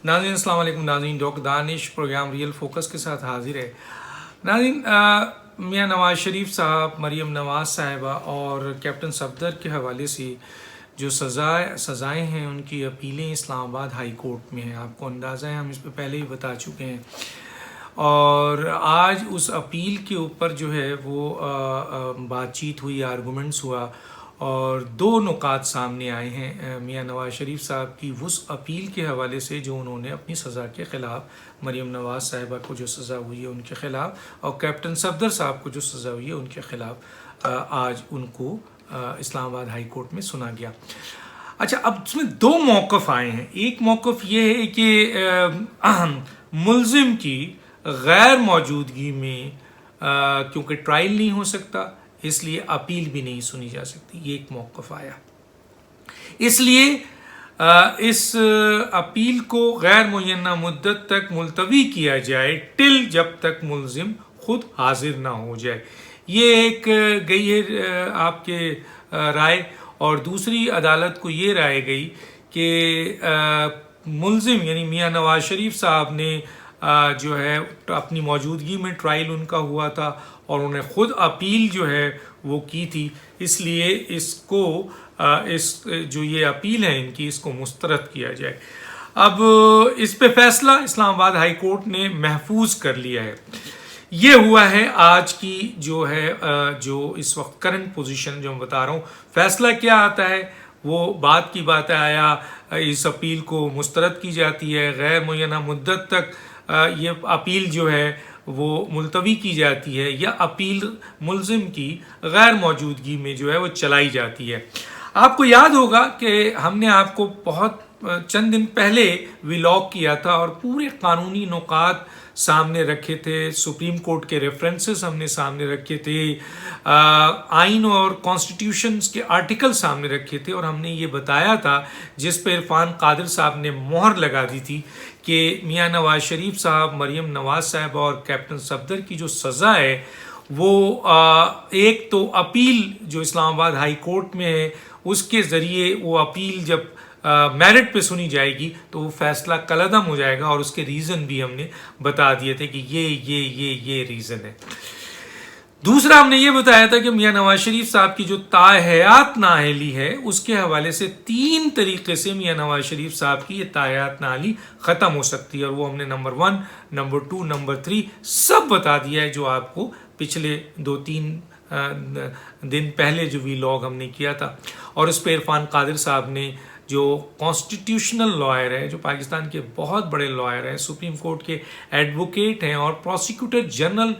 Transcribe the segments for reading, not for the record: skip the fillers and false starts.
ناظرین السلام علیکم. ناظرین ڈاکٹر دانش پروگرام ریئل فوکس کے ساتھ حاضر ہے. ناظرین میاں نواز شریف صاحب، مریم نواز صاحبہ اور کیپٹن صفدر کے حوالے سے جو سزائیں ہیں، ان کی اپیلیں اسلام آباد ہائی کورٹ میں ہیں. آپ کو اندازہ ہے، ہم اس پہ پہلے ہی بتا چکے ہیں. اور آج اس اپیل کے اوپر جو ہے وہ بات چیت ہوئی، آرگومنٹس ہوا، اور دو نکات سامنے آئے ہیں میاں نواز شریف صاحب کی اس اپیل کے حوالے سے جو انہوں نے اپنی سزا کے خلاف، مریم نواز صاحبہ کو جو سزا ہوئی ہے ان کے خلاف، اور کیپٹن صفدر صاحب کو جو سزا ہوئی ہے ان کے خلاف آج ان کو اسلام آباد ہائی کورٹ میں سنا گیا. اچھا، اب اس میں دو موقف آئے ہیں. ایک موقف یہ ہے کہ ملزم کی غیر موجودگی میں کیونکہ ٹرائل نہیں ہو سکتا، اس لیے اپیل بھی نہیں سنی جا سکتی. یہ ایک موقف آیا. اس لیے اس اپیل کو غیر معینہ مدت تک ملتوی کیا جائے ٹل جب تک ملزم خود حاضر نہ ہو جائے. یہ ایک گئی ہے آپ کے رائے. اور دوسری عدالت کو یہ رائے گئی کہ ملزم یعنی میاں نواز شریف صاحب نے جو ہے اپنی موجودگی میں ٹرائل ان کا ہوا تھا اور انہوں نے خود اپیل جو ہے وہ کی تھی، اس لیے اس کو جو یہ اپیل ہے ان کی، اس کو مسترد کیا جائے. اب اس پہ فیصلہ اسلام آباد ہائی کورٹ نے محفوظ کر لیا ہے. یہ ہوا ہے آج کی جو اس وقت کرنٹ پوزیشن جو میں بتا رہا ہوں. فیصلہ کیا آتا ہے وہ بعد کی بات ہے. آیا اس اپیل کو مسترد کی جاتی ہے، غیر معینہ مدت تک یہ اپیل جو ہے وہ ملتوی کی جاتی ہے، یا اپیل ملزم کی غیر موجودگی میں جو ہے وہ چلائی جاتی ہے. آپ کو یاد ہوگا کہ ہم نے آپ کو بہت چند دن پہلے ولاگ کیا تھا اور پورے قانونی نکات سامنے رکھے تھے، سپریم کورٹ کے ریفرنسز ہم نے سامنے رکھے تھے، آئین اور کانسٹیٹیوشنز کے آرٹیکل سامنے رکھے تھے، اور ہم نے یہ بتایا تھا جس پہ عرفان قادر صاحب نے مہر لگا دی تھی کہ میاں نواز شریف صاحب، مریم نواز صاحبہ اور کیپٹن صفدر کی جو سزا ہے وہ ایک تو اپیل جو اسلام آباد ہائی کورٹ میں ہے اس کے ذریعے وہ اپیل جب میرٹ پہ سنی جائے گی تو وہ فیصلہ کالعدم ہو جائے گا، اور اس کے ریزن بھی ہم نے بتا دیے تھے کہ یہ ریزن ہے. دوسرا ہم نے یہ بتایا تھا کہ میاں نواز شریف صاحب کی جو تاحیات نااہلی ہے اس کے حوالے سے 3 طریقے سے میاں نواز شریف صاحب کی یہ تاحیات نااہلی ختم ہو سکتی ہے، اور وہ ہم نے نمبر 1، نمبر 2، نمبر 3 سب بتا دیا ہے، جو آپ کو پچھلے 2-3 دن پہلے جو ویلاگ ہم نے کیا تھا. اور اس پہ عرفان قادر صاحب نے، جو کانسٹیٹیوشنل لائر ہے، جو پاکستان کے بہت بڑے لائر ہیں، سپریم کورٹ کے ایڈوکیٹ ہیں اور پروسیکیوٹر جنرل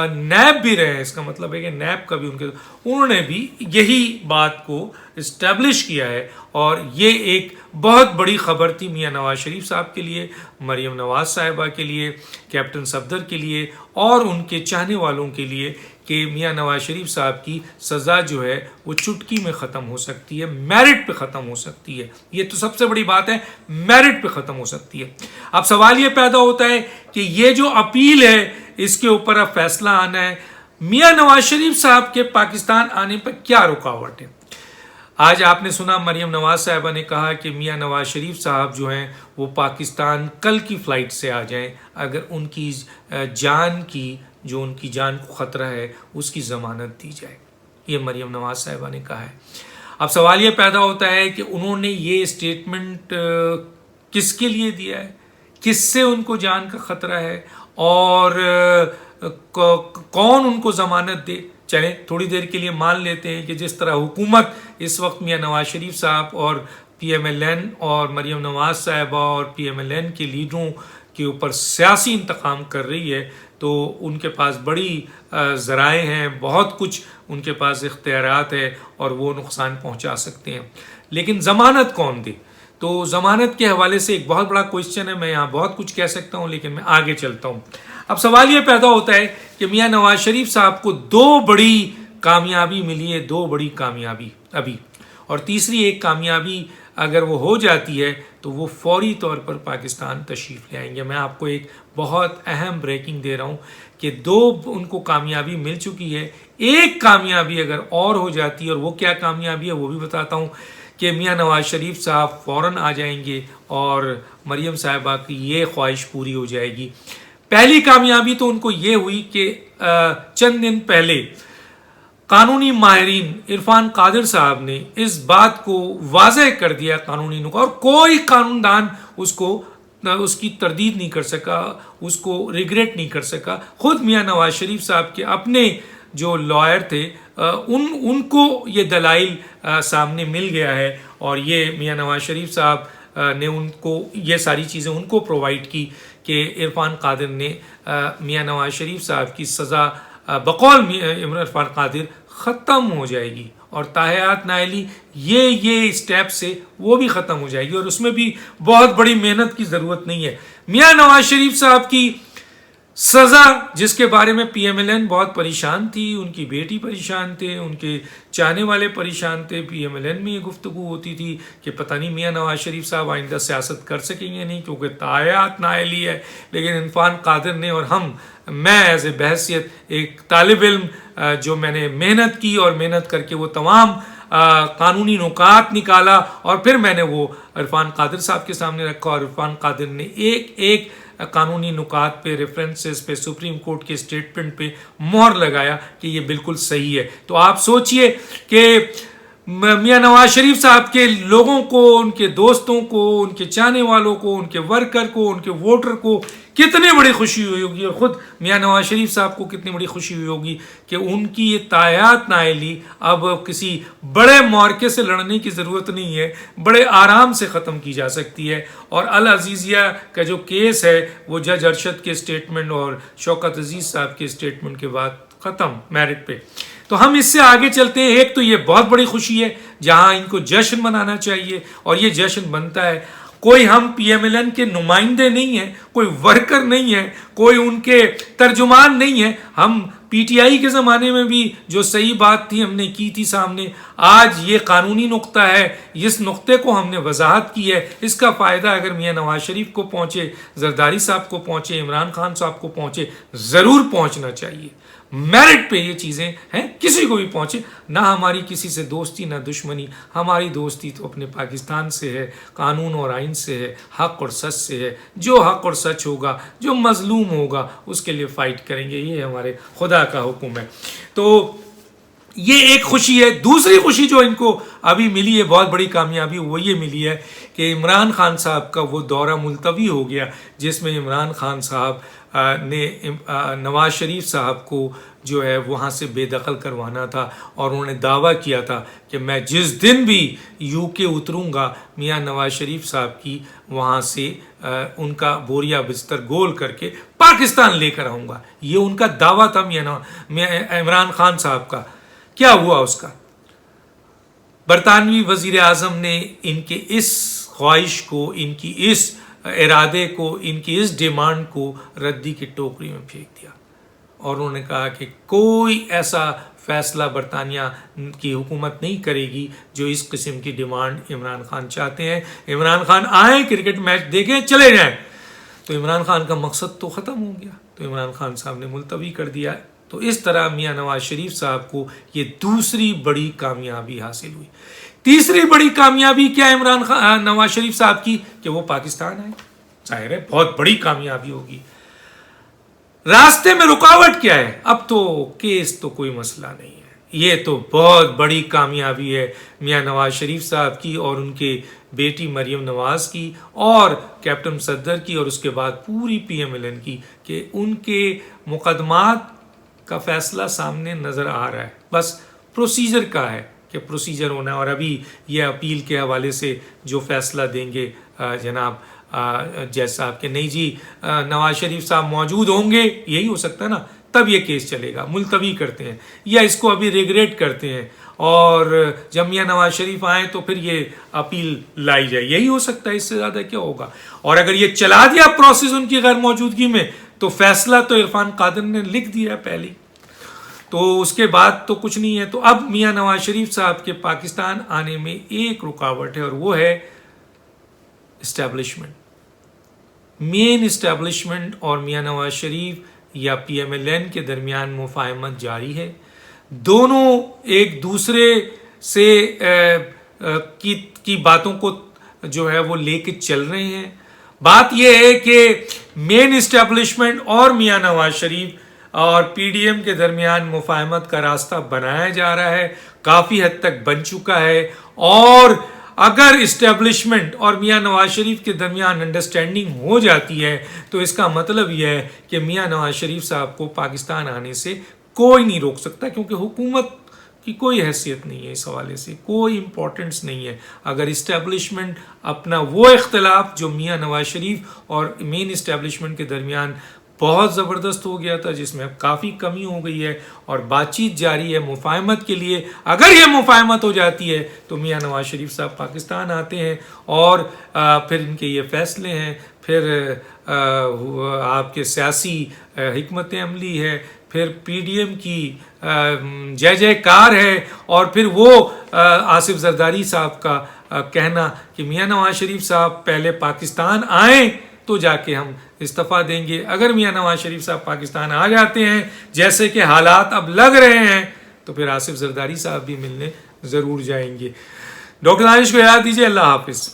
نیب بھی رہے ہیں، اس کا مطلب ہے کہ نیب کا بھی انہوں نے بھی یہی بات کو اسٹیبلش کیا ہے. اور یہ ایک بہت بڑی خبر تھی میاں نواز شریف صاحب کے لیے، مریم نواز صاحبہ کے لیے، کیپٹن صفدر کے لیے اور ان کے چاہنے والوں کے لیے، کہ میاں نواز شریف صاحب کی سزا جو ہے وہ چٹکی میں ختم ہو سکتی ہے، میرٹ پہ ختم ہو سکتی ہے. یہ تو سب سے بڑی بات ہے، میرٹ پہ ختم ہو سکتی ہے. اب سوال یہ پیدا ہوتا ہے کہ یہ جو اپیل ہے اس کے اوپر اب فیصلہ آنا ہے. میاں نواز شریف صاحب کے پاکستان آنے پر کیا رکاوٹ ہے؟ آج آپ نے سنا مریم نواز صاحبہ نے کہا کہ میاں نواز شریف صاحب جو ہیں وہ پاکستان کل کی فلائٹ سے آ جائیں اگر ان کی جان کو خطرہ ہے اس کی ضمانت دی جائے. یہ مریم نواز صاحبہ نے کہا ہے. اب سوال یہ پیدا ہوتا ہے کہ انہوں نے یہ اسٹیٹمنٹ کس کے لیے دیا ہے، کس سے ان کو جان کا خطرہ ہے، اور کون ان کو ضمانت دے. چلیں تھوڑی دیر کے لیے مان لیتے ہیں کہ جس طرح حکومت اس وقت میاں نواز شریف صاحب اور پی ایم ایل این اور مریم نواز صاحبہ اور پی ایم ایل این کے لیڈروں کے اوپر سیاسی انتقام کر رہی ہے، تو ان کے پاس بڑی ذرائع ہیں، بہت کچھ ان کے پاس اختیارات ہے اور وہ نقصان پہنچا سکتے ہیں. لیکن ضمانت کون دے؟ تو ضمانت کے حوالے سے ایک بہت بڑا کوشچن ہے. میں یہاں بہت کچھ کہہ سکتا ہوں لیکن میں آگے چلتا ہوں. اب سوال یہ پیدا ہوتا ہے کہ میاں نواز شریف صاحب کو 2 بڑی کامیابی ملی ہے، 2 بڑی کامیابی ابھی، اور تیسری ایک کامیابی اگر وہ ہو جاتی ہے تو وہ فوری طور پر پاکستان تشریف لے آئیں گے. میں آپ کو ایک بہت اہم بریکنگ دے رہا ہوں کہ 2 ان کو کامیابی مل چکی ہے. ایک کامیابی اگر اور ہو جاتی ہے، اور وہ کیا کامیابی ہے وہ بھی بتاتا ہوں، کہ میاں نواز شریف صاحب فوراً آ جائیں گے اور مریم صاحبہ کی یہ خواہش پوری ہو جائے گی۔ پہلی کامیابی تو ان کو یہ ہوئی کہ چند دن پہلے قانونی ماہرین عرفان قادر صاحب نے اس بات کو واضح کر دیا قانونی نکات، اور کوئی قانون دان اس کی تردید نہیں کر سکا، اس کو ریگریٹ نہیں کر سکا۔ خود میاں نواز شریف صاحب کے اپنے جو لائر تھے ان کو یہ دلائل سامنے مل گیا ہے، اور یہ میاں نواز شریف صاحب نے ان کو یہ ساری چیزیں ان کو پرووائڈ کی کہ عرفان قادر نے میاں نواز شریف صاحب کی سزا بقول عرفان قادر ختم ہو جائے گی، اور تاحیات نااہلی یہ اسٹیپ سے وہ بھی ختم ہو جائے گی، اور اس میں بھی بہت بڑی محنت کی ضرورت نہیں ہے۔ میاں نواز شریف صاحب کی سزا جس کے بارے میں پی ایم ایل این بہت پریشان تھی، ان کی بیٹی پریشان تھے، ان کے چاہنے والے پریشان تھے، پی ایم ایل این میں یہ گفتگو ہوتی تھی کہ پتہ نہیں میاں نواز شریف صاحب آئندہ سیاست کر سکیں گے نہیں کیونکہ تاحیات نااہلی ہے، لیکن عرفان قادر نے اور میں ایز اے بحیثیت ایک طالب علم جو میں نے محنت کی اور محنت کر کے وہ تمام قانونی نکات نکالا، اور پھر میں نے وہ عرفان قادر صاحب کے سامنے رکھا، اور عرفان قادر نے ایک قانونی نکات پہ، ریفرنسز پہ، سپریم کورٹ کے اسٹیٹمنٹ پہ مہر لگایا کہ یہ بالکل صحیح ہے۔ تو آپ سوچئے کہ میاں نواز شریف صاحب کے لوگوں کو، ان کے دوستوں کو، ان کے چاہنے والوں کو، ان کے ورکر کو، ان کے ووٹر کو کتنی بڑی خوشی ہوئی ہوگی، اور خود میاں نواز شریف صاحب کو کتنی بڑی خوشی ہوئی ہوگی کہ ان کی یہ تاحیات نااہلی اب کسی بڑے معرکے سے لڑنے کی ضرورت نہیں ہے، بڑے آرام سے ختم کی جا سکتی ہے۔ اور العزیزیہ کا جو کیس ہے وہ جج ارشد کے اسٹیٹمنٹ اور شوکت عزیز صاحب کے اسٹیٹمنٹ کے بعد ختم میرٹ پہ۔ تو ہم اس سے آگے چلتے ہیں۔ ایک تو یہ بہت بڑی خوشی ہے جہاں ان کو جشن منانا چاہیے، اور یہ جشن بنتا ہے۔ کوئی ہم پی ایم ایل این کے نمائندے نہیں ہیں، کوئی ورکر نہیں ہے، کوئی ان کے ترجمان نہیں ہے۔ ہم پی ٹی آئی کے زمانے میں بھی جو صحیح بات تھی ہم نے کی تھی سامنے، آج یہ قانونی نقطہ ہے، اس نقطے کو ہم نے وضاحت کی ہے۔ اس کا فائدہ اگر میاں نواز شریف کو پہنچے، زرداری صاحب کو پہنچے، عمران خان صاحب کو پہنچے، ضرور پہنچنا چاہیے۔ میرٹ پہ یہ چیزیں ہیں، کسی کو بھی پہنچے، نہ ہماری کسی سے دوستی نہ دشمنی، ہماری دوستی تو اپنے پاکستان سے ہے، قانون اور آئین سے ہے، حق اور سچ سے ہے۔ جو حق اور سچ ہوگا، جو مظلوم ہوگا، اس کے لیے فائٹ کریں گے، یہ ہمارے خدا کا حکم ہے۔ تو یہ ایک خوشی ہے۔ دوسری خوشی جو ان کو ابھی ملی ہے، بہت بڑی کامیابی، وہ یہ ملی ہے کہ عمران خان صاحب کا وہ دورہ ملتوی ہو گیا جس میں عمران خان صاحب نے نواز شریف صاحب کو جو ہے وہاں سے بے دخل کروانا تھا، اور انہوں نے دعویٰ کیا تھا کہ میں جس دن بھی یو کے اتروں گا، میاں نواز شریف صاحب کی وہاں سے ان کا بوریا بستر گول کر کے پاکستان لے کر آؤں گا۔ یہ ان کا دعویٰ تھا عمران خان صاحب کا۔ کیا ہوا اس کا؟ برطانوی وزیر اعظم نے ان کے اس خواہش کو، ان کی اس ارادے کو، ان کی اس ڈیمانڈ کو ردی کی ٹوکری میں پھینک دیا، اور انہوں نے کہا کہ کوئی ایسا فیصلہ برطانیہ کی حکومت نہیں کرے گی جو اس قسم کی ڈیمانڈ عمران خان چاہتے ہیں۔ عمران خان آئیں، کرکٹ میچ دیکھیں، چلے جائیں۔ تو عمران خان کا مقصد تو ختم ہو گیا، تو عمران خان صاحب نے ملتوی کر دیا۔ تو اس طرح میاں نواز شریف صاحب کو یہ دوسری بڑی کامیابی حاصل ہوئی۔ تیسری بڑی کامیابی کیا نواز شریف صاحب کی؟ کہ وہ پاکستان آئے۔ ظاہر ہے بہت بڑی کامیابی ہوگی۔ راستے میں رکاوٹ کیا ہے؟ اب تو کیس تو کوئی مسئلہ نہیں ہے۔ یہ تو بہت بڑی کامیابی ہے میاں نواز شریف صاحب کی اور ان کے بیٹی مریم نواز کی اور کیپٹن صدر کی اور اس کے بعد پوری پی ایم ایل این کی، کہ ان کے مقدمات کا فیصلہ سامنے نظر آ رہا ہے۔ بس پروسیجر کا ہے کہ پروسیجر ہونا ہے، اور ابھی یہ اپیل کے حوالے سے جو فیصلہ دیں گے جناب جج صاحب کہ نہیں جی نواز شریف صاحب موجود ہوں گے، یہی ہو سکتا ہے نا، تب یہ کیس چلے گا۔ ملتوی کرتے ہیں یا اس کو ابھی ریگریٹ کرتے ہیں، اور جب میاں نواز شریف آئیں تو پھر یہ اپیل لائی جائے، یہی ہو سکتا ہے، اس سے زیادہ کیا ہوگا۔ اور اگر یہ چلا دیا پروسیس ان کی غیر موجودگی میں، تو فیصلہ تو عرفان قادر نے لکھ دیا پہلے، تو اس کے بعد تو کچھ نہیں ہے۔ تو اب میاں نواز شریف صاحب کے پاکستان آنے میں ایک رکاوٹ ہے، اور وہ ہے اسٹیبلشمنٹ۔ مین اسٹیبلشمنٹ اور میاں نواز شریف یا پی ایم ایل این کے درمیان مفاہمت جاری ہے۔ دونوں ایک دوسرے سے کی باتوں کو جو ہے وہ لے کے چل رہے ہیں. بات یہ ہے کہ مین اسٹیبلشمنٹ اور میاں نواز شریف اور پی ڈی ایم کے درمیان مفاہمت کا راستہ بنایا جا رہا ہے, کافی حد تک بن چکا ہے. اور اگر اسٹیبلشمنٹ اور میاں نواز شریف کے درمیان انڈرسٹینڈنگ ہو جاتی ہے تو اس کا مطلب یہ ہے کہ میاں نواز شریف صاحب کو پاکستان آنے سے کوئی نہیں روک سکتا, کیونکہ حکومت کی کوئی حیثیت نہیں ہے, اس حوالے سے کوئی امپورٹنس نہیں ہے. اگر اسٹیبلشمنٹ اپنا وہ اختلاف جو میاں نواز شریف اور مین اسٹیبلشمنٹ کے درمیان بہت زبردست ہو گیا تھا, جس میں اب کافی کمی ہو گئی ہے اور بات چیت جاری ہے مفاہمت کے لیے, اگر یہ مفاہمت ہو جاتی ہے تو میاں نواز شریف صاحب پاکستان آتے ہیں اور پھر ان کے یہ فیصلے ہیں, پھر آپ کے سیاسی حکمت عملی ہے, پھر پی ڈی ایم کی جے جے کار ہے, اور پھر وہ آصف زرداری صاحب کا کہنا کہ میاں نواز شریف صاحب پہلے پاکستان آئیں تو جا کے ہم استعفیٰ دیں گے. اگر میاں نواز شریف صاحب پاکستان آ جاتے ہیں جیسے کہ حالات اب لگ رہے ہیں تو پھر آصف زرداری صاحب بھی ملنے ضرور جائیں گے. ڈاکٹر دانش کو یاد دیجیے. اللہ حافظ.